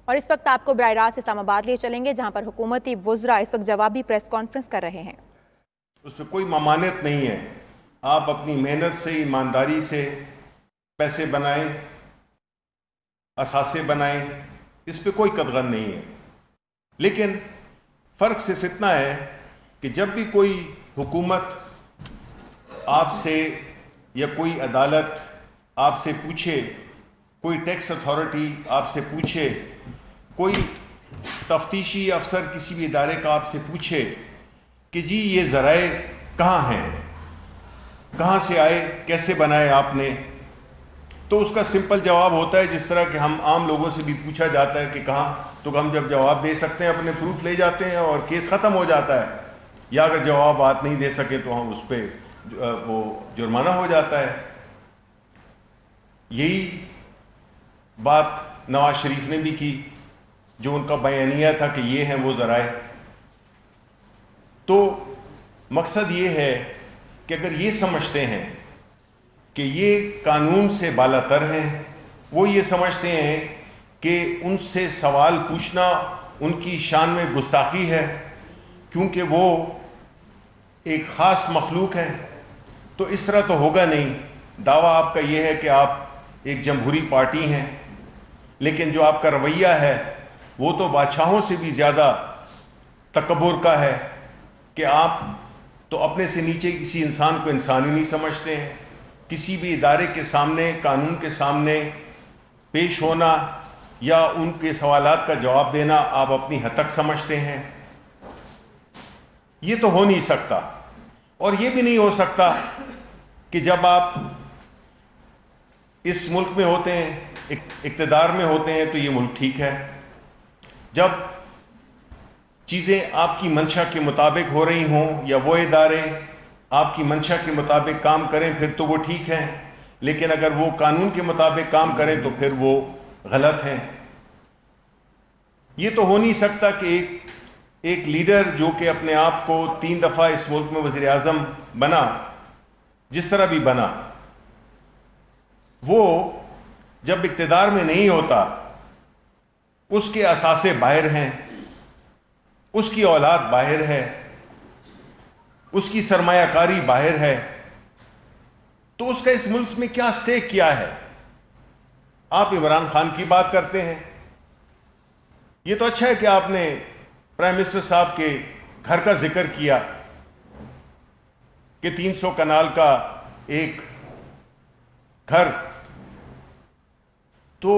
اور اس وقت آپ کو براہ راست اسلام آباد لے چلیں گے، جہاں پر حکومتی وزراء اس وقت جوابی پریس کانفرنس کر رہے ہیں۔ اس پہ کوئی ممانعت نہیں ہے، آپ اپنی محنت سے، ایمانداری سے پیسے بنائیں، اثاثے بنائیں، اس پہ کوئی قدغن نہیں ہے۔ لیکن فرق صرف اتنا ہے کہ جب بھی کوئی حکومت آپ سے یا کوئی عدالت آپ سے پوچھے، کوئی ٹیکس اتھارٹی آپ سے پوچھے، کوئی تفتیشی افسر کسی بھی ادارے کا آپ سے پوچھے کہ جی یہ ذرائع کہاں ہیں، کہاں سے آئے، کیسے بنائے آپ نے، تو اس کا سمپل جواب ہوتا ہے جس طرح کہ ہم عام لوگوں سے بھی پوچھا جاتا ہے کہ کہاں، تو ہم جب جواب دے سکتے ہیں اپنے پروف لے جاتے ہیں اور کیس ختم ہو جاتا ہے، یا اگر جوابات نہیں دے سکے تو ہم اس پہ وہ جرمانہ ہو جاتا ہے۔ یہی بات نواز شریف نے بھی کی، جو ان کا بیانیہ تھا کہ یہ ہیں وہ ذرائع۔ تو مقصد یہ ہے کہ اگر یہ سمجھتے ہیں کہ یہ قانون سے بالا تر ہیں، وہ یہ سمجھتے ہیں کہ ان سے سوال پوچھنا ان کی شان میں گستاخی ہے کیونکہ وہ ایک خاص مخلوق ہے، تو اس طرح تو ہوگا نہیں۔ دعویٰ آپ کا یہ ہے کہ آپ ایک جمہوری پارٹی ہیں، لیکن جو آپ کا رویہ ہے وہ تو بادشاہوں سے بھی زیادہ تکبر کا ہے کہ آپ تو اپنے سے نیچے کسی انسان کو انسان ہی نہیں سمجھتے ہیں۔ کسی بھی ادارے کے سامنے، قانون کے سامنے پیش ہونا یا ان کے سوالات کا جواب دینا آپ اپنی حد تک سمجھتے ہیں۔ یہ تو ہو نہیں سکتا، اور یہ بھی نہیں ہو سکتا کہ جب آپ اس ملک میں ہوتے ہیں، اقتدار میں ہوتے ہیں، تو یہ ملک ٹھیک ہے۔ جب چیزیں آپ کی منشا کے مطابق ہو رہی ہوں یا وہ ادارے آپ کی منشا کے مطابق کام کریں پھر تو وہ ٹھیک ہے، لیکن اگر وہ قانون کے مطابق کام کریں تو پھر وہ غلط ہیں۔ یہ تو ہو نہیں سکتا کہ ایک لیڈر جو کہ اپنے آپ کو 3 دفعہ اس ملک میں وزیر اعظم بنا، جس طرح بھی بنا، وہ جب اقتدار میں نہیں ہوتا، اس کے اثاثے باہر ہیں، اس کی اولاد باہر ہے، اس کی سرمایہ کاری باہر ہے، تو اس کا اس ملک میں کیا سٹیک کیا ہے؟ آپ عمران خان کی بات کرتے ہیں۔ یہ تو اچھا ہے کہ آپ نے پرائم منسٹر صاحب کے گھر کا ذکر کیا کہ 300 کنال کا ایک گھر، تو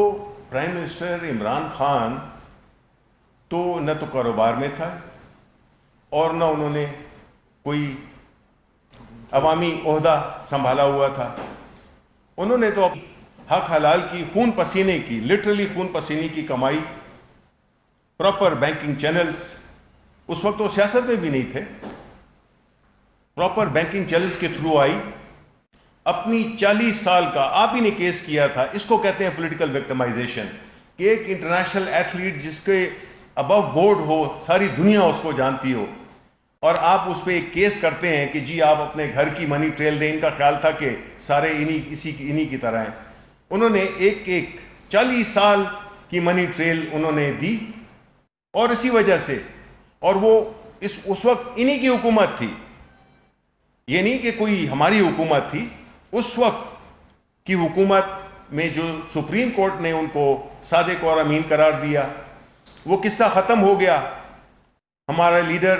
پرائم منسٹر عمران خان تو نہ تو کاروبار میں تھا اور نہ انہوں نے کوئی عوامی عہدہ سنبھالا ہوا تھا۔ انہوں نے تو حق حلال کی، خون پسینے کی، لٹرلی خون پسینے کی کمائی، پراپر بینکنگ چینلز، اس وقت وہ سیاست میں بھی نہیں تھے، پراپر بینکنگ چینلز کے تھرو آئی، اپنی 40 سال کا آپ ہی نے کیس کیا تھا۔ اس کو کہتے ہیں پولیٹیکل وکٹمائزیشن، کہ ایک انٹرنیشنل ایتھلیٹ جس کے ابو بورڈ ہو، ساری دنیا اس کو جانتی ہو، اور آپ اس پہ ایک کیس کرتے ہیں کہ جی آپ اپنے گھر کی منی ٹریل دیں۔ ان کا خیال تھا کہ سارے انہی کی طرح ہیں۔ انہوں نے ایک 40 سال کی منی ٹریل انہوں نے دی، اور اسی وجہ سے، اور وہ اس وقت انہی کی حکومت تھی، یہ نہیں کہ کوئی ہماری حکومت تھی، اس وقت کی حکومت میں جو سپریم کورٹ نے ان کو صادق اور امین قرار دیا، وہ قصہ ختم ہو گیا۔ ہمارا لیڈر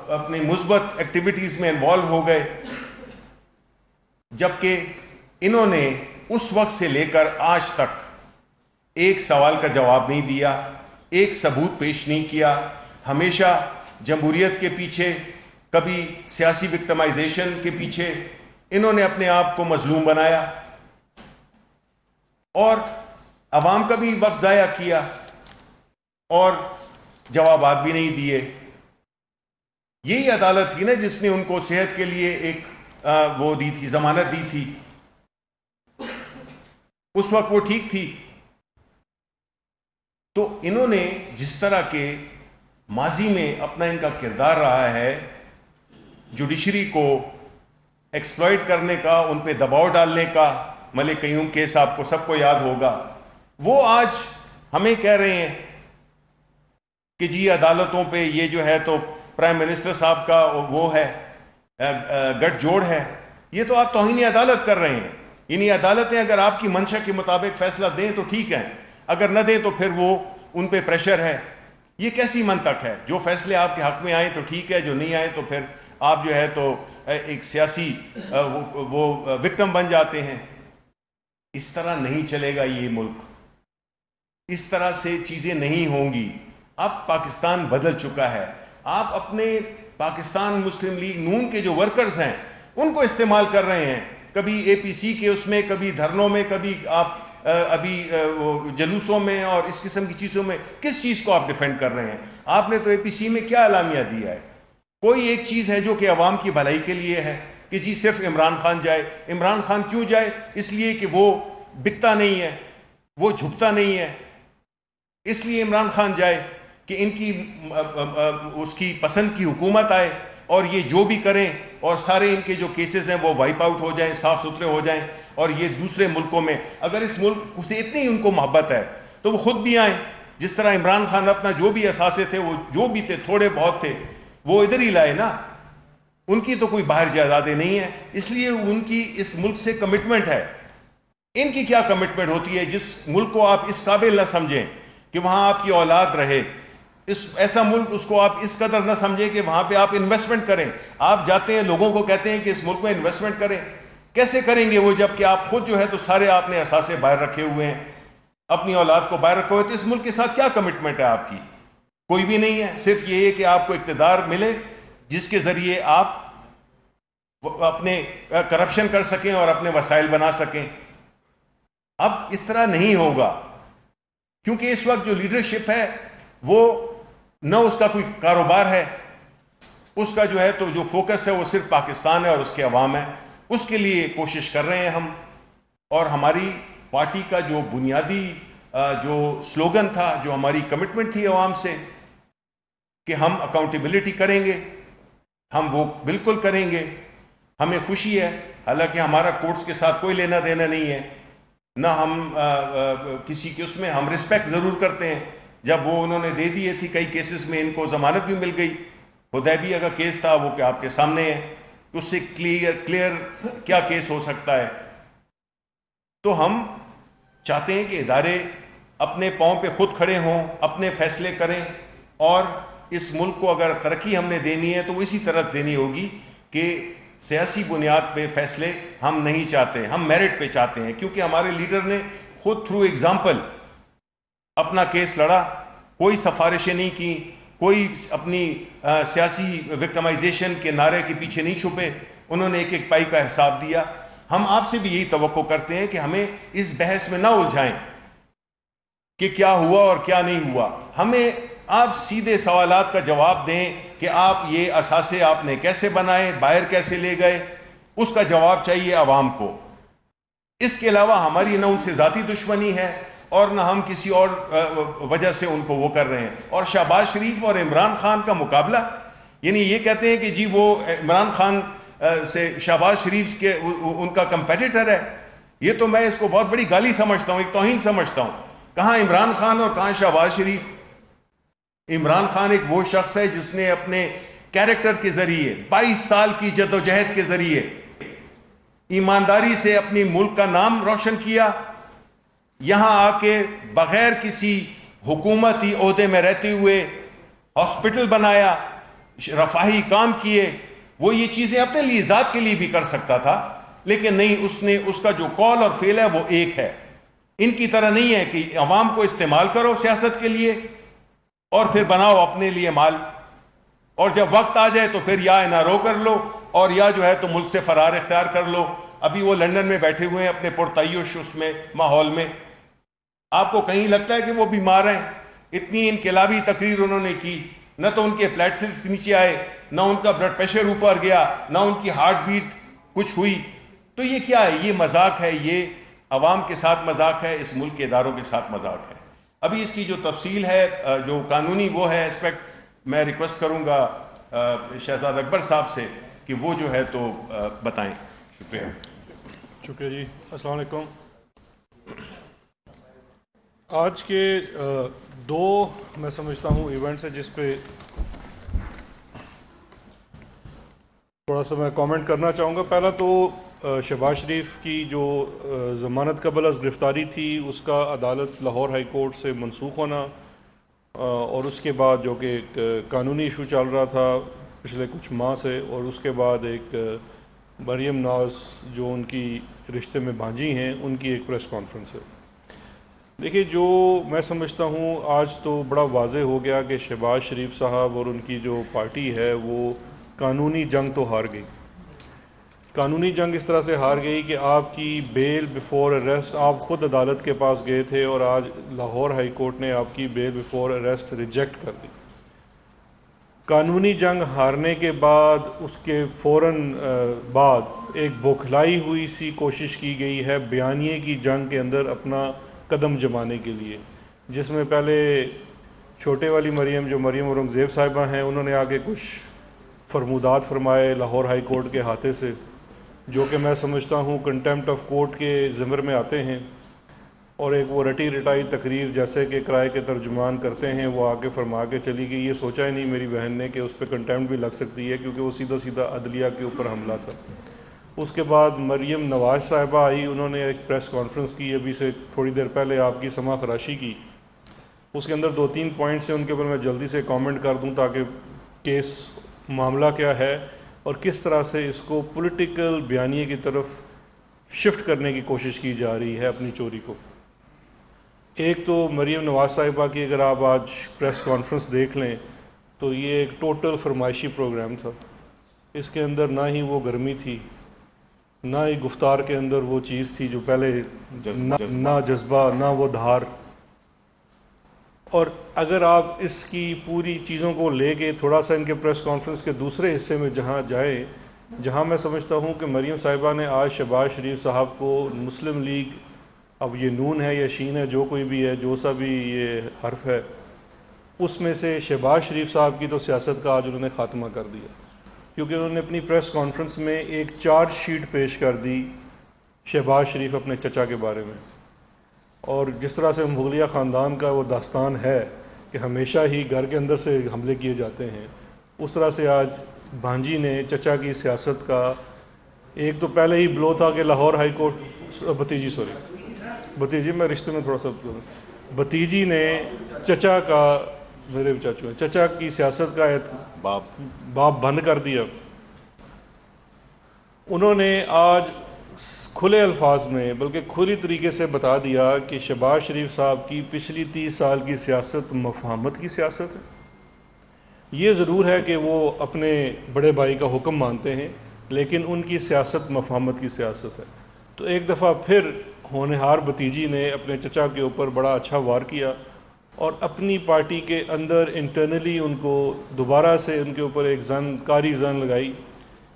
اپنی مثبت ایکٹیویٹیز میں انوالو ہو گئے، جبکہ انہوں نے اس وقت سے لے کر آج تک ایک سوال کا جواب نہیں دیا، ایک ثبوت پیش نہیں کیا۔ ہمیشہ جمہوریت کے پیچھے، کبھی سیاسی وکٹمائزیشن کے پیچھے انہوں نے اپنے آپ کو مظلوم بنایا اور عوام کا بھی وقت ضائع کیا اور جوابات بھی نہیں دیے۔ یہی عدالت تھی نا جس نے ان کو صحت کے لیے ایک وہ دی تھی، ضمانت دی تھی، اس وقت وہ ٹھیک تھی۔ تو انہوں نے جس طرح کے ماضی میں اپنا ان کا کردار رہا ہے، جوڈیشری کو ایکسپلائٹ کرنے کا، ان پہ دباؤ ڈالنے کا، ملک قیوم کیس آپ کو سب کو یاد ہوگا، وہ آج ہمیں کہہ رہے ہیں کہ جی عدالتوں پہ یہ جو ہے تو پرائم منسٹر صاحب کا وہ ہے گٹھ جوڑ ہے. یہ تو آپ توہین عدالت کر رہے ہیں. یعنی عدالتیں اگر آپ کی منشا کے مطابق فیصلہ دیں تو ٹھیک ہے, اگر نہ دیں تو پھر وہ ان پہ پریشر ہے. یہ کیسی منطق ہے؟ جو فیصلے آپ کے حق میں آئیں تو ٹھیک ہے, جو نہیں آئیں تو پھر آپ جو ہے تو ایک سیاسی وہ وکٹم بن جاتے ہیں. اس طرح نہیں چلے گا یہ ملک, اس طرح سے چیزیں نہیں ہوں گی. اب پاکستان بدل چکا ہے. آپ اپنے پاکستان مسلم لیگ نون کے جو ورکرز ہیں ان کو استعمال کر رہے ہیں, کبھی اے پی سی کے اس میں, کبھی دھرنوں میں, کبھی آپ ابھی جلوسوں میں اور اس قسم کی چیزوں میں. کس چیز کو آپ ڈیفینڈ کر رہے ہیں؟ آپ نے تو اے پی سی میں کیا اعلامیہ دیا ہے؟ کوئی ایک چیز ہے جو کہ عوام کی بھلائی کے لیے ہے کہ جی صرف عمران خان جائے. عمران خان کیوں جائے؟ اس لیے کہ وہ بکتا نہیں ہے, وہ جھکتا نہیں ہے, اس لیے عمران خان جائے کہ ان کی اس کی پسند کی حکومت آئے اور یہ جو بھی کریں اور سارے ان کے جو کیسز ہیں وہ وائپ آؤٹ ہو جائیں, صاف ستھرے ہو جائیں, اور یہ دوسرے ملکوں میں, اگر اس ملک سے اتنی ان کو محبت ہے تو وہ خود بھی آئیں. جس طرح عمران خان اپنا جو بھی اثاثے تھے, وہ جو بھی تھے تھوڑے بہت تھے, وہ ادھر ہی لائے نا. ان کی تو کوئی باہر جائیدادیں نہیں ہیں, اس لیے ان کی اس ملک سے کمٹمنٹ ہے. ان کی کیا کمٹمنٹ ہوتی ہے جس ملک کو آپ اس قابل نہ سمجھیں کہ وہاں آپ کی اولاد رہے؟ ایسا ملک اس کو آپ اس قدر نہ سمجھیں کہ وہاں پہ آپ انویسٹمنٹ کریں. آپ جاتے ہیں لوگوں کو کہتے ہیں کہ اس ملک میں انویسٹمنٹ کریں. کیسے کریں گے وہ جب کہ آپ خود جو ہے تو سارے آپ نے اثاثے باہر رکھے ہوئے ہیں, اپنی اولاد کو باہر رکھے ہوئے. تو اس ملک کے ساتھ کیا کمٹمنٹ ہے آپ کی؟ کوئی بھی نہیں ہے. صرف یہ ہے کہ آپ کو اقتدار ملے جس کے ذریعے آپ اپنے کرپشن کر سکیں اور اپنے وسائل بنا سکیں. اب اس طرح نہیں ہوگا, کیونکہ اس وقت جو لیڈرشپ ہے وہ نہ اس کا کوئی کاروبار ہے, اس کا جو ہے تو جو فوکس ہے وہ صرف پاکستان ہے اور اس کے عوام ہے. اس کے لیے کوشش کر رہے ہیں ہم, اور ہماری پارٹی کا جو بنیادی جو سلوگن تھا, جو ہماری کمٹمنٹ تھی عوام سے کہ ہم اکاؤنٹیبلٹی کریں گے, ہم وہ بالکل کریں گے. ہمیں خوشی ہے, حالانکہ ہمارا کورٹس کے ساتھ کوئی لینا دینا نہیں ہے, نہ ہم کسی کے اس میں, ہم رسپیکٹ ضرور کرتے ہیں. جب وہ انہوں نے دے دیے تھی کئی کیسز میں ان کو ضمانت بھی مل گئی. حدیبیہ کا کیس تھا وہ کہ آپ کے سامنے ہے, اس سے کلیئر کیا کیس ہو سکتا ہے. تو ہم چاہتے ہیں کہ ادارے اپنے پاؤں پہ خود کھڑے ہوں, اپنے فیصلے کریں, اور اس ملک کو اگر ترقی ہم نے دینی ہے تو وہ اسی طرح دینی ہوگی کہ سیاسی بنیاد پہ فیصلے ہم نہیں چاہتے, ہم میرٹ پہ چاہتے ہیں. کیونکہ ہمارے لیڈر نے خود تھرو ایگزامپل اپنا کیس لڑا, کوئی سفارشیں نہیں کی, کوئی اپنی سیاسی وکٹمائزیشن کے نعرے کے پیچھے نہیں چھپے. انہوں نے ایک ایک پائی کا حساب دیا. ہم آپ سے بھی یہی توقع کرتے ہیں کہ ہمیں اس بحث میں نہ الجھائیں کہ کیا ہوا اور کیا نہیں ہوا. ہمیں آپ سیدھے سوالات کا جواب دیں کہ آپ یہ اثاثے آپ نے کیسے بنائے, باہر کیسے لے گئے, اس کا جواب چاہیے عوام کو. اس کے علاوہ ہماری نہ ان سے ذاتی دشمنی ہے اور نہ ہم کسی اور وجہ سے ان کو وہ کر رہے ہیں. اور شہباز شریف اور عمران خان کا مقابلہ, یعنی یہ کہتے ہیں کہ جی وہ عمران خان سے شہباز شریف کے ان کا کمپیٹیٹر ہے. یہ تو میں اس کو بہت بڑی گالی سمجھتا ہوں, ایک توہین سمجھتا ہوں. کہاں عمران خان اور کہاں شہباز شریف؟ عمران خان ایک وہ شخص ہے جس نے اپنے کیریکٹر کے ذریعے 22 سال کی جدوجہد کے ذریعے ایمانداری سے اپنی ملک کا نام روشن کیا. یہاں آ کے بغیر کسی حکومتی عہدے میں رہتے ہوئے ہاسپٹل بنایا, رفاہی کام کیے. وہ یہ چیزیں اپنے لیے ذات کے لیے بھی کر سکتا تھا, لیکن نہیں, اس نے اس کا جو قول اور فعل ہے وہ ایک ہے. ان کی طرح نہیں ہے کہ عوام کو استعمال کرو سیاست کے لیے اور پھر بناؤ اپنے لیے مال, اور جب وقت آ جائے تو پھر یا NRO کر لو اور یا جو ہے تو ملک سے فرار اختیار کر لو. ابھی وہ لندن میں بیٹھے ہوئے ہیں اپنے پرتعیش اس میں ماحول میں. آپ کو کہیں لگتا ہے کہ وہ بیمار ہیں؟ اتنی انقلابی تقریر انہوں نے کی, نہ تو ان کے پلیٹلیٹس نیچے آئے, نہ ان کا بلڈ پریشر اوپر گیا, نہ ان کی ہارٹ بیٹ کچھ ہوئی. تو یہ کیا ہے؟ یہ مذاق ہے, یہ عوام کے ساتھ مذاق ہے, اس ملک کے اداروں کے ساتھ مذاق ہے. ابھی اس کی جو تفصیل ہے, جو قانونی وہ ہے اسپیکٹ, میں ریکویسٹ کروں گا شہزاد اکبر صاحب سے کہ وہ جو ہے تو بتائیں. شکریہ. شکریہ جی. السلام علیکم. آج کے دو میں سمجھتا ہوں ایونٹس ہیں جس پہ تھوڑا سا میں کامنٹ کرنا چاہوں گا. پہلا تو شہباز شریف کی جو ضمانت قبل از گرفتاری تھی اس کا عدالت لاہور ہائی کورٹ سے منسوخ ہونا، اور اس کے بعد جو کہ ایک قانونی ایشو چل رہا تھا پچھلے کچھ ماہ سے، اور اس کے بعد ایک مریم ناز جو ان کی رشتے میں بھانجی ہیں ان کی ایک پریس کانفرنس ہے. دیکھیے، جو میں سمجھتا ہوں آج تو بڑا واضح ہو گیا کہ شہباز شریف صاحب اور ان کی جو پارٹی ہے وہ قانونی جنگ تو ہار گئی. قانونی جنگ اس طرح سے ہار گئی کہ آپ کی بیل بیفور اریسٹ، آپ خود عدالت کے پاس گئے تھے اور آج لاہور ہائی کورٹ نے آپ کی بیل بیفور اریسٹ ریجیکٹ کر دی. قانونی جنگ ہارنے کے بعد اس کے فوراً بعد ایک بوکھلائی ہوئی سی کوشش کی گئی ہے بیانیے کی جنگ کے اندر اپنا قدم جمانے کے لیے، جس میں پہلے چھوٹے والی مریم جو مریم اورنگزیب صاحبہ ہیں انہوں نے آگے کچھ فرمودات فرمائے لاہور ہائی کورٹ کے ہاتھے سے، جو کہ میں سمجھتا ہوں کنٹیمپٹ آف کورٹ کے ضمر میں آتے ہیں، اور ایک وہ رٹی رٹائی تقریر جیسے کہ کرائے کے ترجمان کرتے ہیں وہ آگے فرما کے چلی گئی. یہ سوچا ہی نہیں میری بہن نے کہ اس پہ کنٹیمپٹ بھی لگ سکتی ہے، کیونکہ وہ سیدھا سیدھا عدلیہ کے اوپر حملہ تھا. اس کے بعد مریم نواز صاحبہ آئی، انہوں نے ایک پریس کانفرنس کی ابھی سے تھوڑی دیر پہلے آپ کی سما خراشی کی. اس کے اندر 2-3 پوائنٹس ہیں، ان کے اوپر میں جلدی سے کامنٹ کر دوں تاکہ کیس معاملہ کیا ہے اور کس طرح سے اس کو پولیٹیکل بیانیے کی طرف شفٹ کرنے کی کوشش کی جا رہی ہے اپنی چوری کو. ایک تو مریم نواز صاحبہ کی اگر آپ آج پریس کانفرنس دیکھ لیں تو یہ ایک ٹوٹل فرمائشی پروگرام تھا. اس کے اندر نہ ہی وہ گرمی تھی، نہ ہی گفتار کے اندر وہ چیز تھی جو پہلے، نہ جذبہ، نہ وہ دھار. اور اگر آپ اس کی پوری چیزوں کو لے کے تھوڑا سا ان کے پریس کانفرنس کے دوسرے حصے میں جہاں جائیں، جہاں میں سمجھتا ہوں کہ مریم صاحبہ نے آج شہباز شریف صاحب کو مسلم لیگ، اب یہ نون ہے یا شین ہے جو کوئی بھی ہے، جو سا بھی یہ حرف ہے، اس میں سے شہباز شریف صاحب کی تو سیاست کا آج انہوں نے خاتمہ کر دیا، کیونکہ انہوں نے اپنی پریس کانفرنس میں ایک چارج شیٹ پیش کر دی شہباز شریف اپنے چچا کے بارے میں. اور جس طرح سے مغلیہ خاندان کا وہ داستان ہے کہ ہمیشہ ہی گھر کے اندر سے حملے کیے جاتے ہیں، اس طرح سے آج بھانجی نے چچا کی سیاست کا، ایک تو پہلے ہی بلو تھا کہ لاہور ہائی کورٹ، بھتیجی میں رشتے میں تھوڑا سا، بھتیجی نے چچا کا، میرے چاچو ہیں، چچا کی سیاست کا باپ بند کر دیا. انہوں نے آج کھلے الفاظ میں بلکہ کھلی طریقے سے بتا دیا کہ شہباز شریف صاحب کی پچھلی 30 سال کی سیاست مفاہمت کی سیاست ہے. یہ ضرور ہے کہ وہ اپنے بڑے بھائی کا حکم مانتے ہیں، لیکن ان کی سیاست مفاہمت کی سیاست ہے. تو ایک دفعہ پھر ہونہار بھتیجی نے اپنے چچا کے اوپر بڑا اچھا وار کیا، اور اپنی پارٹی کے اندر انٹرنلی ان کو دوبارہ سے ان کے اوپر ایک کاری زن لگائی،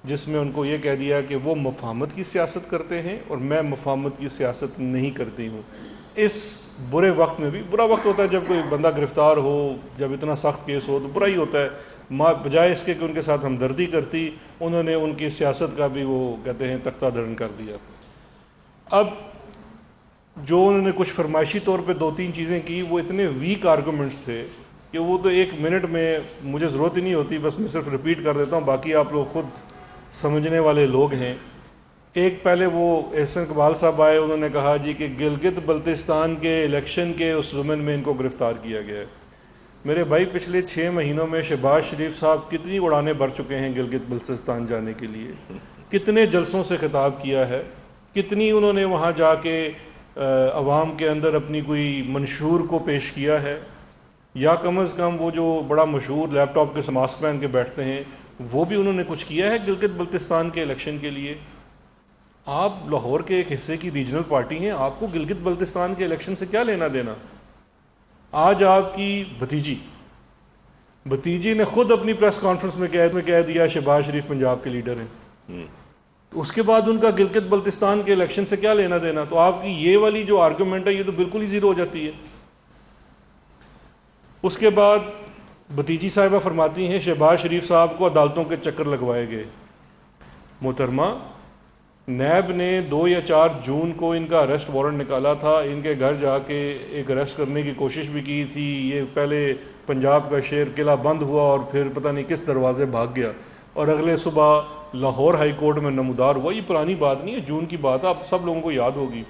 جس میں ان کو یہ کہہ دیا کہ وہ مفاہمت کی سیاست کرتے ہیں اور میں مفاہمت کی سیاست نہیں کرتی ہوں. اس برے وقت میں بھی، برا وقت ہوتا ہے جب کوئی بندہ گرفتار ہو، جب اتنا سخت کیس ہو تو برا ہی ہوتا ہے، بجائے اس کے کہ ان کے ساتھ ہمدردی کرتی، انہوں نے ان کی سیاست کا بھی وہ کہتے ہیں تختہ دھرن کر دیا. اب جو انہوں نے کچھ فرمائشی طور پہ 2-3 چیزیں کی، وہ اتنے ویک آرگومنٹس تھے کہ وہ تو 1 منٹ میں مجھے ضرورت ہی نہیں ہوتی، بس میں صرف ریپیٹ کر دیتا ہوں، باقی آپ لوگ خود سمجھنے والے لوگ ہیں. ایک پہلے وہ احسن اقبال صاحب آئے، انہوں نے کہا جی کہ گلگت بلتستان کے الیکشن کے اس ضمن میں ان کو گرفتار کیا گیا ہے. میرے بھائی، پچھلے 6 مہینوں میں شہباز شریف صاحب کتنی اڑانے بھر چکے ہیں گلگت بلتستان جانے کے لیے، کتنے جلسوں سے خطاب کیا ہے، کتنی انہوں نے وہاں جا کے عوام کے اندر اپنی کوئی منشور کو پیش کیا ہے، یا کم از کم وہ جو بڑا مشہور لیپ ٹاپ کے ماسک پہن کے بیٹھتے ہیں وہ بھی انہوں نے کچھ کیا ہے گلگت بلتستان کے الیکشن کے لیے. آپ لاہور کے ایک حصے کی ریجنل پارٹی ہیں، آپ کو گلگت بلتستان کے الیکشن سے کیا لینا دینا؟ آج آپ کی بھتیجی نے خود اپنی پریس کانفرنس میں کہہ دیا شہباز شریف پنجاب کے لیڈر ہیں، اس کے بعد ان کا گلگت بلتستان کے الیکشن سے کیا لینا دینا؟ تو آپ کی یہ والی جو آرگومنٹ ہے یہ تو بالکل ہی زیرو ہو جاتی ہے. اس کے بعد بھتیجی صاحبہ فرماتی ہیں شہباز شریف صاحب کو عدالتوں کے چکر لگوائے گئے. محترمہ، نیب نے 2 یا 4 جون کو ان کا اریسٹ وارنٹ نکالا تھا، ان کے گھر جا کے ایک اریسٹ کرنے کی کوشش بھی کی تھی. یہ پہلے پنجاب کا شیر قلعہ بند ہوا اور پھر پتہ نہیں کس دروازے بھاگ گیا اور اگلے صبح لاہور ہائی کورٹ میں نمودار ہوا. یہ پرانی بات نہیں ہے، جون کی بات ہے، آپ سب لوگوں کو یاد ہوگی.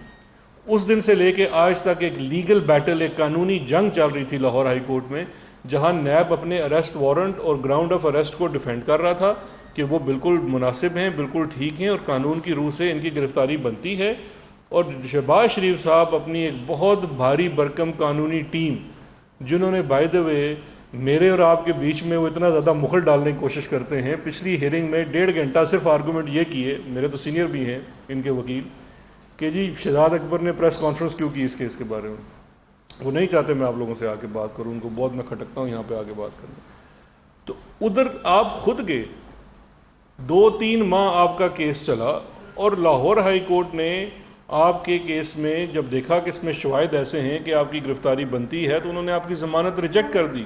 اس دن سے لے کے آج تک ایک لیگل بیٹل، ایک قانونی جنگ چل رہی تھی لاہور ہائی کورٹ میں، جہاں نیب اپنے اریسٹ وارنٹ اور گراؤنڈ آف اریسٹ کو ڈیفینڈ کر رہا تھا کہ وہ بالکل مناسب ہیں، بالکل ٹھیک ہیں اور قانون کی روح سے ان کی گرفتاری بنتی ہے. اور شہباز شریف صاحب اپنی ایک بہت بھاری بھرکم قانونی ٹیم، جنہوں نے بائی دا وے میرے اور آپ کے بیچ میں وہ اتنا زیادہ مخل ڈالنے کی کوشش کرتے ہیں. پچھلی ہیئرنگ میں 1.5 گھنٹہ صرف آرگومنٹ یہ کیے، میرے تو سینئر بھی ہیں ان کے وکیل، کہ جی شہزاد اکبر نے پریس کانفرنس کیوں کی اس کیس کے بارے میں. وہ نہیں چاہتے میں آپ لوگوں سے آ کے بات کروں، ان کو بہت میں کھٹکتا ہوں یہاں پہ آ کے بات کرنا. تو ادھر آپ خود گئے، 2-3 ماہ آپ کا کیس چلا اور لاہور ہائی کورٹ نے آپ کے کیس میں جب دیکھا کہ اس میں شواہد ایسے ہیں کہ آپ کی گرفتاری بنتی ہے تو انہوں نے آپ کی ضمانت ریجیکٹ کر دی.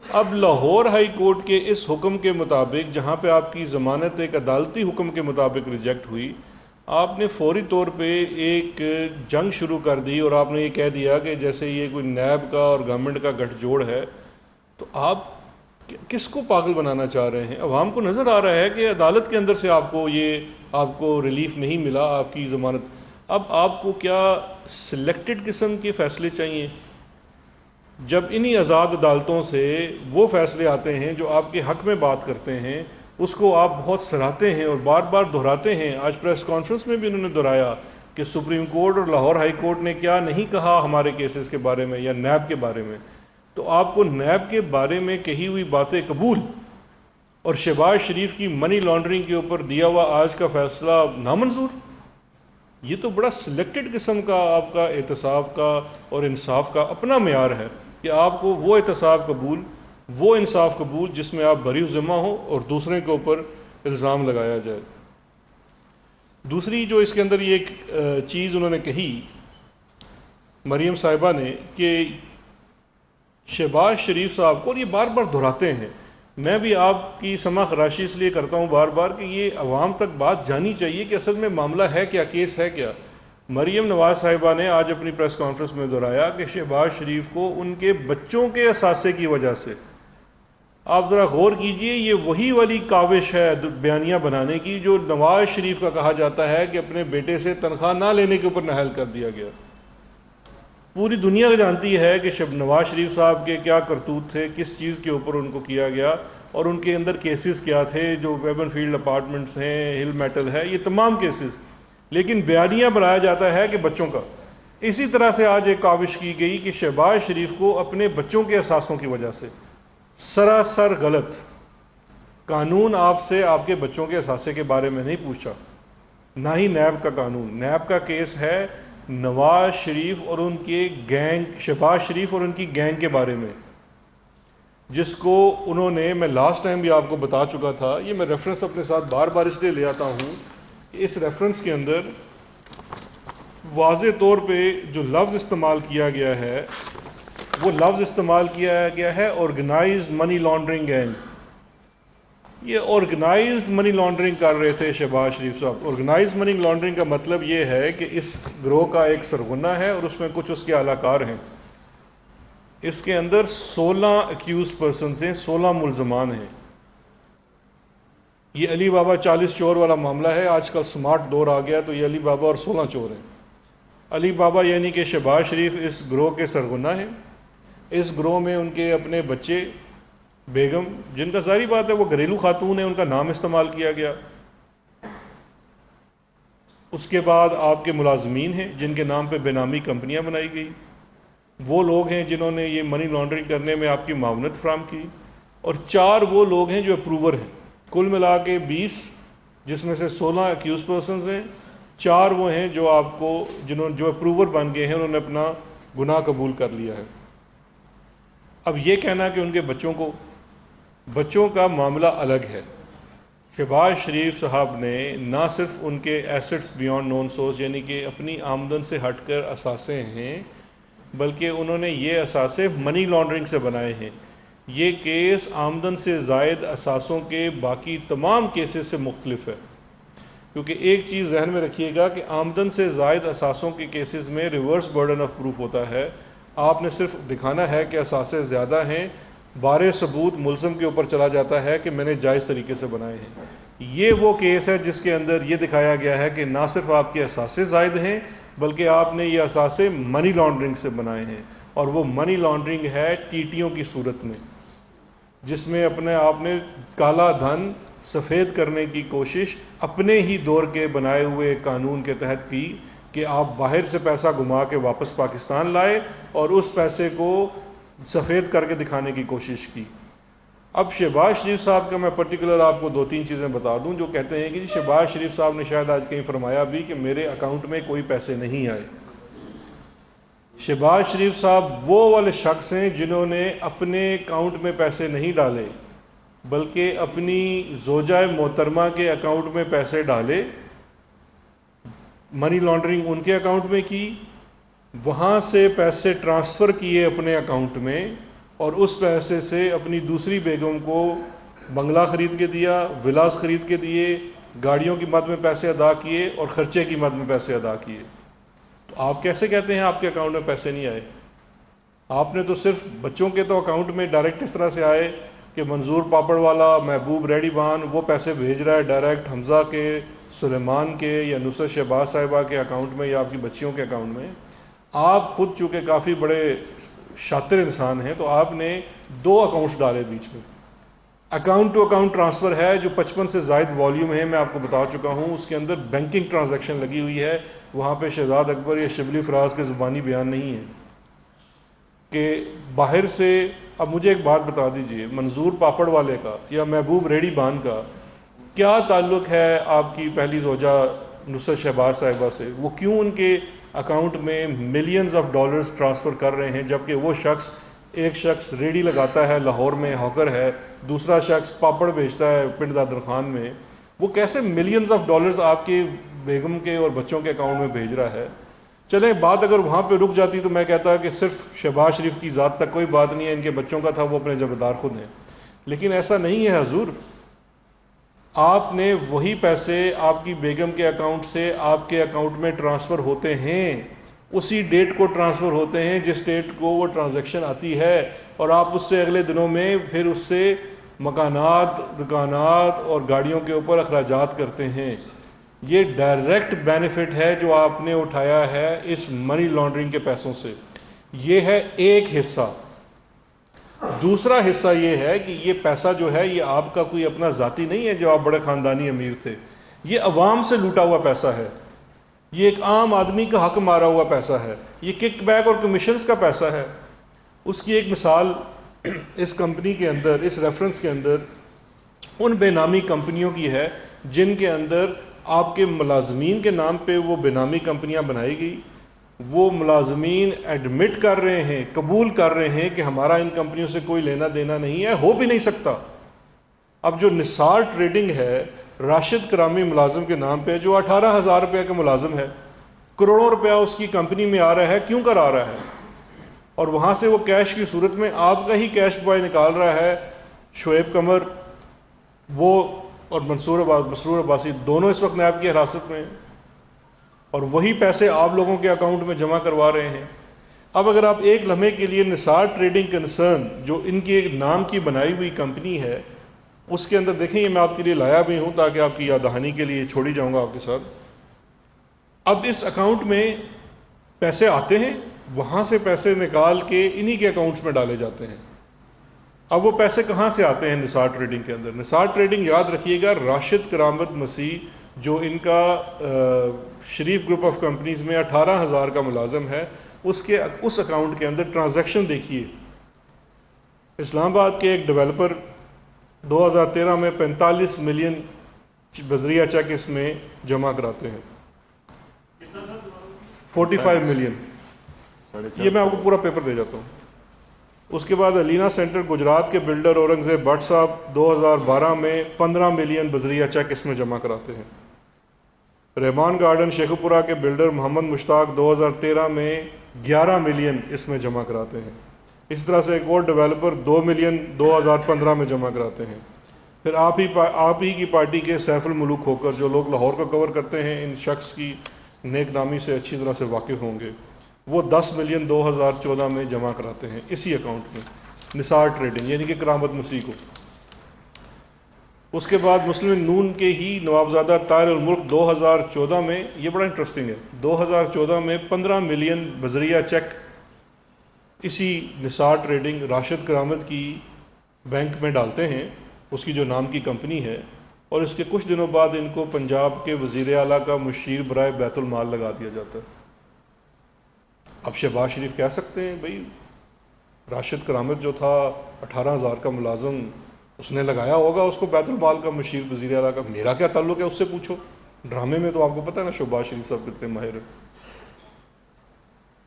اب لاہور ہائی کورٹ کے اس حکم کے مطابق، جہاں پہ آپ کی ضمانت ایک عدالتی حکم کے مطابق ریجیکٹ ہوئی، آپ نے فوری طور پہ ایک جنگ شروع کر دی اور آپ نے یہ کہہ دیا کہ جیسے یہ کوئی نیب کا اور گورنمنٹ کا گٹھ جوڑ ہے. تو آپ کس کو پاگل بنانا چاہ رہے ہیں؟ عوام کو نظر آ رہا ہے کہ عدالت کے اندر سے آپ کو ریلیف نہیں ملا، آپ کی ضمانت. اب آپ کو کیا سلیکٹڈ قسم کے فیصلے چاہیے؟ جب انہی آزاد عدالتوں سے وہ فیصلے آتے ہیں جو آپ کے حق میں بات کرتے ہیں، اس کو آپ بہت سراہتے ہیں اور بار بار دہراتے ہیں. آج پریس کانفرنس میں بھی انہوں نے دہرایا کہ سپریم کورٹ اور لاہور ہائی کورٹ نے کیا نہیں کہا ہمارے کیسز کے بارے میں یا نیب کے بارے میں. تو آپ کو نیب کے بارے میں کہی ہوئی باتیں قبول اور شہباز شریف کی منی لانڈرنگ کے اوپر دیا ہوا آج کا فیصلہ نامنظور؟ یہ تو بڑا سلیکٹڈ قسم کا آپ کا احتساب کا اور انصاف کا اپنا معیار ہے کہ آپ کو وہ احتساب قبول، وہ انصاف قبول جس میں آپ بری ذمہ ہو اور دوسرے کے اوپر الزام لگایا جائے. دوسری جو اس کے اندر یہ ایک چیز انہوں نے کہی مریم صاحبہ نے کہ شہباز شریف صاحب کو، اور یہ بار بار دہراتے ہیں، میں بھی آپ کی سماع خراشی اس لیے کرتا ہوں بار بار کہ یہ عوام تک بات جانی چاہیے کہ اصل میں معاملہ ہے کیا، کیس ہے کیا. مریم نواز صاحبہ نے آج اپنی پریس کانفرنس میں دہرایا کہ شہباز شریف کو ان کے بچوں کے اثاثے کی وجہ سے، آپ ذرا غور کیجئے، یہ وہی والی کاوش ہے بیانیہ بنانے کی جو نواز شریف کا کہا جاتا ہے کہ اپنے بیٹے سے تنخواہ نہ لینے کے اوپر نااہل کر دیا گیا. پوری دنیا جانتی ہے کہ نواز شریف صاحب کے کیا کرتوت تھے، کس چیز کے اوپر ان کو کیا گیا اور ان کے اندر کیسز کیا تھے، جو ویبن فیلڈ اپارٹمنٹس ہیں، ہل میٹل ہے، یہ تمام کیسز، لیکن بیانیہ بنایا جاتا ہے کہ بچوں کا. اسی طرح سے آج ایک کاوش کی گئی کہ شہباز شریف کو اپنے بچوں کے اثاثوں کی وجہ سے، سراسر غلط. قانون آپ سے آپ کے بچوں کے اثاثے کے بارے میں نہیں پوچھا، نہ ہی نیب کا قانون. نیب کا کیس ہے نواز شریف اور ان کے گینگ، شہباز شریف اور ان کی گینگ کے بارے میں، جس کو انہوں نے، میں لاسٹ ٹائم بھی آپ کو بتا چکا تھا، یہ میں ریفرنس اپنے ساتھ بار بار اس لیے لے آتا ہوں کہ اس ریفرنس کے اندر واضح طور پہ جو لفظ استعمال کیا گیا ہے وہ لفظ استعمال کیا گیا ہے آرگنائزڈ منی لانڈرنگ گینگ. یہ آرگنائزڈ منی لانڈرنگ کر رہے تھے شہباز شریف صاحب. آرگنائزڈ منی لانڈرنگ کا مطلب یہ ہے کہ اس گروہ کا ایک سرغنہ ہے اور اس میں کچھ اس کے اعلی کار ہیں. اس کے اندر 16 اکیوز پرسنز ہیں، 16 ملزمان ہیں. یہ علی بابا 40 چور والا معاملہ ہے. آج کل سمارٹ دور آ گیا تو یہ علی بابا اور 16 چور ہیں. علی بابا یعنی کہ شہباز شریف اس گروہ کے سرغنہ ہیں. اس گروہ میں ان کے اپنے بچے، بیگم، جن کا ظاہری بات ہے وہ گھریلو خاتون ہیں، ان کا نام استعمال کیا گیا. اس کے بعد آپ کے ملازمین ہیں جن کے نام پہ بے نامی کمپنیاں بنائی گئی. وہ لوگ ہیں جنہوں نے یہ منی لانڈرنگ کرنے میں آپ کی معاونت فراہم کی. اور 4 وہ لوگ ہیں جو اپروور ہیں. کل ملا کے 20، جس میں سے 16 اکیوز پرسنز ہیں. 4 وہ ہیں جو آپ کو، جو اپروور بن گئے ہیں، انہوں نے اپنا گناہ قبول کر لیا ہے. اب یہ کہنا کہ ان کے بچوں کا معاملہ الگ ہے. شہباز شریف صاحب نے نہ صرف ان کے ایسٹس بیانڈ نون سورس یعنی کہ اپنی آمدن سے ہٹ کر اثاثے ہیں، بلکہ انہوں نے یہ اثاثے منی لانڈرنگ سے بنائے ہیں. یہ کیس آمدن سے زائد اثاثوں کے باقی تمام کیسز سے مختلف ہے. کیونکہ ایک چیز ذہن میں رکھیے گا کہ آمدن سے زائد اثاثوں کے کیسز میں ریورس برڈن آف پروف ہوتا ہے. آپ نے صرف دکھانا ہے کہ اثاثے زیادہ ہیں, بارے ثبوت ملزم کے اوپر چلا جاتا ہے کہ میں نے جائز طریقے سے بنائے ہیں. یہ وہ کیس ہے جس کے اندر یہ دکھایا گیا ہے کہ نہ صرف آپ کے اثاثے زائد ہیں بلکہ آپ نے یہ اثاثے منی لانڈرنگ سے بنائے ہیں, اور وہ منی لانڈرنگ ہے ٹیٹیوں کی صورت میں, جس میں اپنے آپ نے کالا دھن سفید کرنے کی کوشش اپنے ہی دور کے بنائے ہوئے قانون کے تحت کی کہ آپ باہر سے پیسہ گھما کے واپس پاکستان لائے اور اس پیسے کو سفید کر کے دکھانے کی کوشش کی. اب شہباز شریف صاحب کا میں پرٹیکولر آپ کو 2-3 چیزیں بتا دوں جو کہتے ہیں کہ جی شہباز شریف صاحب نے شاید آج کہیں فرمایا بھی کہ میرے اکاؤنٹ میں کوئی پیسے نہیں آئے. شہباز شریف صاحب وہ والے شخص ہیں جنہوں نے اپنے اکاؤنٹ میں پیسے نہیں ڈالے بلکہ اپنی زوجہ محترمہ کے اکاؤنٹ میں پیسے ڈالے, منی لانڈرنگ ان کے اکاؤنٹ میں کی, وہاں سے پیسے ٹرانسفر کیے اپنے اکاؤنٹ میں, اور اس پیسے سے اپنی دوسری بیگم کو بنگلہ خرید کے دیا, ولاس خرید کے دیے, گاڑیوں کی مد میں پیسے ادا کیے اور خرچے کی مد میں پیسے ادا کیے. تو آپ کیسے کہتے ہیں آپ کے اکاؤنٹ میں پیسے نہیں آئے؟ آپ نے تو صرف بچوں کے تو اکاؤنٹ میں ڈائریکٹ اس طرح سے آئے کہ منظور پاپڑ والا, محبوب ریڈی بان وہ پیسے بھیج رہا ہے ڈائریکٹ حمزہ کے, سلیمان کے یا نصرت شہباز صاحبہ کے اکاؤنٹ میں یا آپ کی بچیوں کے اکاؤنٹ میں. آپ خود چونکہ کافی بڑے شاطر انسان ہیں تو آپ نے 2 اکاؤنٹس ڈالے بیچ میں. اکاؤنٹ ٹو اکاؤنٹ ٹرانسفر ہے جو 55 سے زائد والیوم ہے, میں آپ کو بتا چکا ہوں, اس کے اندر بینکنگ ٹرانزیکشن لگی ہوئی ہے. وہاں پہ شہزاد اکبر یا شبلی فراز کے زبانی بیان نہیں ہے کہ باہر سے. اب مجھے ایک بات بتا دیجئے, منظور پاپڑ والے کا یا محبوب ریڈی بان کا کیا تعلق ہے آپ کی پہلی زوجہ نصرت شہباز صاحبہ سے؟ وہ کیوں ان کے اکاؤنٹ میں ملینز آف ڈالرز ٹرانسفر کر رہے ہیں جبکہ وہ شخص, ایک شخص ریڈی لگاتا ہے لاہور میں, ہاکر ہے, دوسرا شخص پاپڑ بیچتا ہے پنڈ دادر خان میں, وہ کیسے ملینز آف ڈالرز آپ کے بیگم کے اور بچوں کے اکاؤنٹ میں بھیج رہا ہے؟ چلیں بات اگر وہاں پہ رک جاتی تو میں کہتا کہ صرف شہباز شریف کی ذات تک کوئی بات نہیں ہے, ان کے بچوں کا تھا, وہ اپنے جبردار خود ہیں. لیکن ایسا نہیں ہے حضور. آپ نے وہی پیسے آپ کی بیگم کے اکاؤنٹ سے آپ کے اکاؤنٹ میں ٹرانسفر ہوتے ہیں, اسی ڈیٹ کو ٹرانسفر ہوتے ہیں جس ڈیٹ کو وہ ٹرانزیکشن آتی ہے, اور آپ اس سے اگلے دنوں میں پھر اس سے مکانات, دکانات اور گاڑیوں کے اوپر اخراجات کرتے ہیں. یہ ڈائریکٹ بینیفٹ ہے جو آپ نے اٹھایا ہے اس منی لانڈرنگ کے پیسوں سے. یہ ہے ایک حصہ. دوسرا حصہ یہ ہے کہ یہ پیسہ جو ہے یہ آپ کا کوئی اپنا ذاتی نہیں ہے جو آپ بڑے خاندانی امیر تھے, یہ عوام سے لوٹا ہوا پیسہ ہے, یہ ایک عام آدمی کا حق مارا ہوا پیسہ ہے, یہ کک بیک اور کمیشنز کا پیسہ ہے. اس کی ایک مثال اس کمپنی کے اندر, اس ریفرنس کے اندر ان بے نامی کمپنیوں کی ہے جن کے اندر آپ کے ملازمین کے نام پہ وہ بے نامی کمپنیاں بنائی گئی. وہ ملازمین ایڈمٹ کر رہے ہیں, قبول کر رہے ہیں کہ ہمارا ان کمپنیوں سے کوئی لینا دینا نہیں ہے, ہو بھی نہیں سکتا. اب جو نثار ٹریڈنگ ہے راشد کرامی ملازم کے نام پہ جو 18,000 روپے کا ملازم ہے, کروڑوں روپیہ اس کی کمپنی میں آ رہا ہے, کیوں کر آ رہا ہے؟ اور وہاں سے وہ کیش کی صورت میں آپ کا ہی کیش بوائے نکال رہا ہے شعیب قمر, وہ اور مسرور عباسی دونوں اس وقت نیب کی حراست میں ہیں, اور وہی پیسے آپ لوگوں کے اکاؤنٹ میں جمع کروا رہے ہیں. اب اگر آپ ایک لمحے کے لیے نثار ٹریڈنگ کنسرن جو ان کے نام کی بنائی ہوئی کمپنی ہے اس کے اندر دیکھیں, یہ میں آپ کے لیے لایا بھی ہوں تاکہ آپ کی یاد دہانی کے لیے چھوڑی جاؤں گا آپ کے ساتھ. اب اس اکاؤنٹ میں پیسے آتے ہیں, وہاں سے پیسے نکال کے انہی کے اکاؤنٹس میں ڈالے جاتے ہیں. اب وہ پیسے کہاں سے آتے ہیں نثار ٹریڈنگ کے اندر؟ نثار ٹریڈنگ یاد رکھیے گا راشد کرامت مسیح جو ان کا شریف گروپ آف کمپنیز میں 18,000 کا ملازم ہے, اس اکاؤنٹ کے اندر ٹرانزیکشن دیکھیے. اسلام آباد کے ایک ڈیولپر 2013 میں 45 ملین بذریعہ چیک اس میں جمع کراتے ہیں, 45 ملین. یہ میں آپ کو پورا پیپر دے جاتا ہوں. اس کے بعد علینا سینٹر گجرات کے بلڈر اورنگزیب بٹ صاحب 2012 میں 15 ملین بذریعہ چیک اس میں جمع کراتے ہیں. رحمان گارڈن شیخوپورہ کے بلڈر محمد مشتاق 2013 میں 11 ملین اس میں جمع کراتے ہیں. اس طرح سے ایک اور ڈیولپر 2 ملین 2015 میں جمع کراتے ہیں. پھر آپ ہی کی پارٹی کے سیف الملوک ہو کر جو لوگ لاہور کو کور کرتے ہیں ان شخص کی نیک نامی سے اچھی طرح سے واقف ہوں گے، وہ 10 ملین 2014 میں جمع کراتے ہیں اسی اکاؤنٹ میں نثار ٹریڈنگ، یعنی کہ کرامت مسیح کو۔ اس کے بعد مسلم نون کے ہی نوابزادہ طاہر الملک 2014 میں، یہ بڑا انٹرسٹنگ ہے، 2014 میں 15 ملین بذریعہ چیک اسی نثار ٹریڈنگ راشد کرامت کی بینک میں ڈالتے ہیں، اس کی جو نام کی کمپنی ہے، اور اس کے کچھ دنوں بعد ان کو پنجاب کے وزیر اعلیٰ کا مشیر برائے بیت المال لگا دیا جاتا ہے۔ اب شہباز شریف کہہ سکتے ہیں بھئی راشد کرامت جو تھا 18,000 کا ملازم، اس نے لگایا ہوگا اس کو بیت المال کا مشیر وزیر اعلیٰ کا، میرا کیا تعلق ہے، اس سے پوچھو۔ ڈرامے میں تو آپ کو پتہ ہے نا شہباز شریف صاحب کتنے ماہر ہیں۔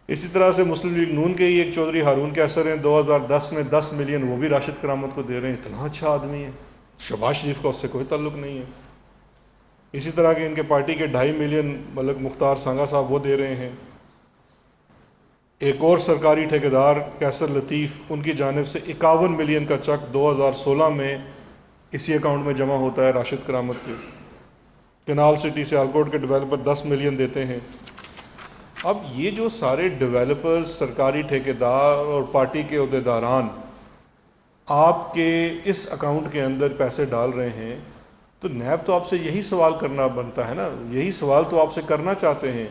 اسی طرح سے مسلم لیگ نون کے ہی ایک چودھری ہارون کیسر ہیں، 2010 میں 10 ملین وہ بھی راشد کرامت کو دے رہے ہیں۔ اتنا اچھا آدمی ہے، شہباز شریف کا اس سے کوئی تعلق نہیں ہے۔ اسی طرح کے ان کے پارٹی کے 2.5 ملین ملک مختار سانگا صاحب وہ دے رہے ہیں۔ ایک اور سرکاری ٹھیکیدار کیسر لطیف، ان کی جانب سے 51 ملین کا چیک 2016 میں اسی اکاؤنٹ میں جمع ہوتا ہے راشد کرامت کے۔ کینال سٹی سیالکوٹ کے ڈیولپر 10 ملین دیتے ہیں۔ اب یہ جو سارے ڈیولپرز، سرکاری ٹھیکیدار اور پارٹی کے عہدیداران آپ کے اس اکاؤنٹ کے اندر پیسے ڈال رہے ہیں، تو نیب تو آپ سے یہی سوال کرنا بنتا ہے نا، یہی سوال تو آپ سے کرنا چاہتے ہیں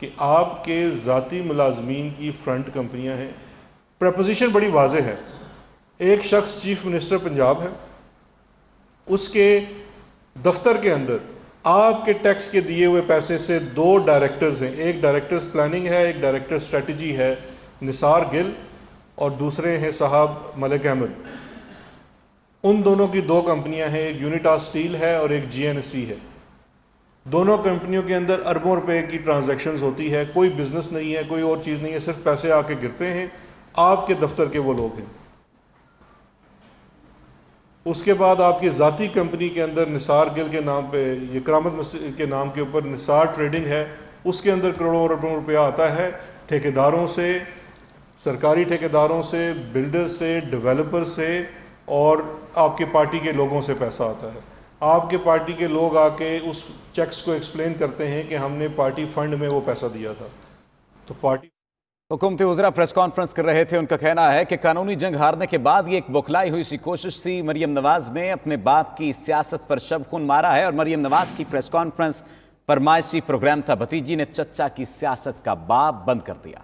کہ آپ کے ذاتی ملازمین کی فرنٹ کمپنیاں ہیں۔ پریپوزیشن بڑی واضح ہے، ایک شخص چیف منسٹر پنجاب ہے، اس کے دفتر کے اندر آپ کے ٹیکس کے دیے ہوئے پیسے سے 2 ڈائریکٹرز ہیں، ایک ڈائریکٹرز پلاننگ ہے، ایک ڈائریکٹر اسٹریٹجی ہے نثار گل، اور دوسرے ہیں صاحب ملک احمد۔ ان دونوں کی 2 کمپنیاں ہیں، ایک یونیٹا اسٹیل ہے اور ایک GNC ہے۔ دونوں کمپنیوں کے اندر اربوں روپے کی ٹرانزیکشنز ہوتی ہے، کوئی بزنس نہیں ہے، کوئی اور چیز نہیں ہے، صرف پیسے آ کے گرتے ہیں، آپ کے دفتر کے وہ لوگ ہیں۔ اس کے بعد آپ کی ذاتی کمپنی کے اندر نثار گل کے نام پہ، یہ کرامت مسیح کے نام کے اوپر نثار ٹریڈنگ ہے، اس کے اندر کروڑوں روپیہ آتا ہے ٹھیکیداروں سے، سرکاری ٹھیکیداروں سے، بلڈر سے، ڈیولپر سے، اور آپ کے پارٹی کے لوگوں سے پیسہ آتا ہے۔ آپ کے پارٹی کے لوگ آ کے اس چیکس کو ایکسپلین کرتے ہیں کہ ہم نے پارٹی فنڈ میں وہ پیسہ دیا تھا، تو پارٹی حکومتی وزراء پریس کانفرنس کر رہے تھے۔ ان کا کہنا ہے کہ قانونی جنگ ہارنے کے بعد یہ ایک بوکھلائی ہوئی سی کوشش تھی۔ مریم نواز نے اپنے باپ کی سیاست پر شب خون مارا ہے، اور مریم نواز کی پریس کانفرنس فرمائشی پروگرام تھا۔ بھتیجی نے چچا کی سیاست کا باب بند کر دیا۔